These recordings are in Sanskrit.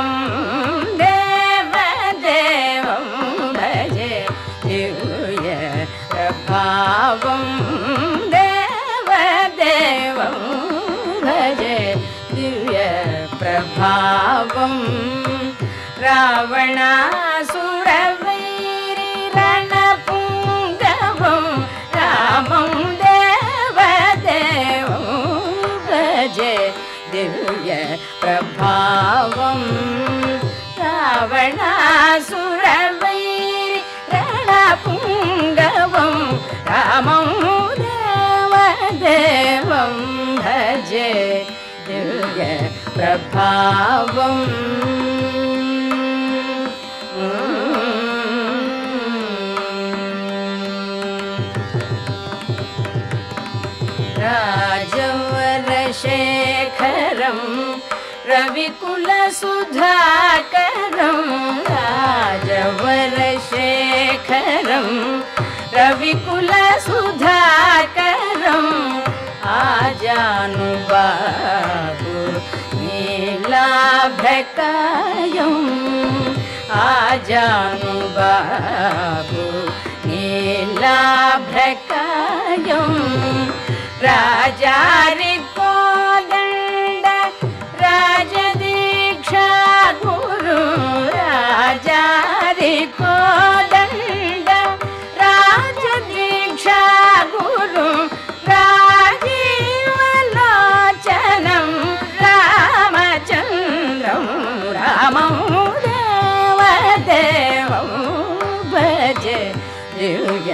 प्रभावं देवदेवं भजे दिव्य प्रभावं देवदेवं भजे दिव्य प्रभावं रावणासुरवैरिरणपुङ्गवं रामं देवदेवं भजे दिव्य प्रभावं रावणासुरवैरिरणपुङ्गवं रामं देवदेवं भजे दिव्य प्रभावं राजवरशेखरं रविकुलसुधाकरं राजवरशेखरं रविकुलसुधाकरं आजानुबाहु नीलाभ्रकायं आजानुबाहु नीलाभ्रकायं राजारिकोदण्ड राजदीक्षा गुरु राजारिकोदण्ड राजदीक्षा गुरु राजीवलोचनं रामचन्द्रं रामं देवदेवं भजे दिव्य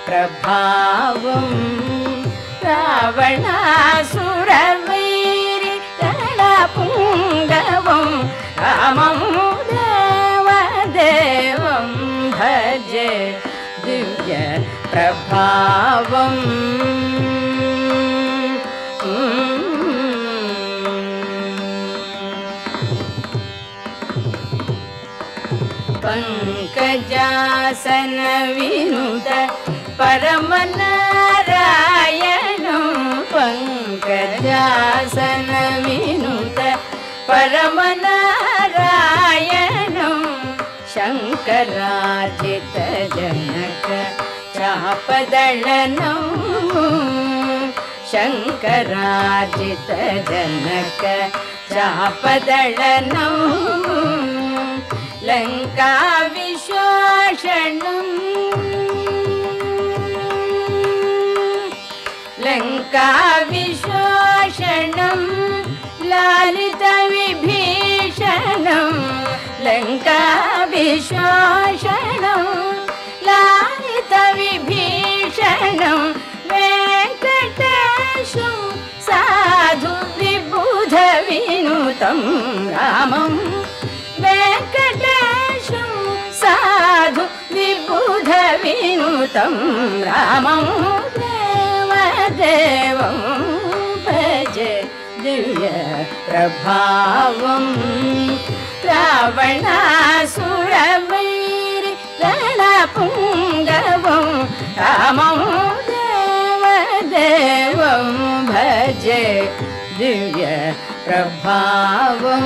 प्रभावं रावणासुरवैरिरणपुङ्गवं रामं देवदेवं भजे दिव्य प्रभावं पंकजासन विनुत परमनारायणं पंकजासन विनुत परमनारायणं शङ्करार्चितजनक चापदळनं शङ्करार्चितजनक चापदळनं लङ्काविशोषणं लङ्काविशोषणं लालितविभीषणं लङ्काविशोषणं लालितविभीषणं वेङ्कटेशं साधु विबुधविनुतं रामं वेङ्कटेशं साधु विबुधविनुतं रामं देवदेवं भजे दिव्य प्रभावं रावणासुरवैरिरणपुङ्गवं रामं देवदेवं भजे दिव्य प्रभावं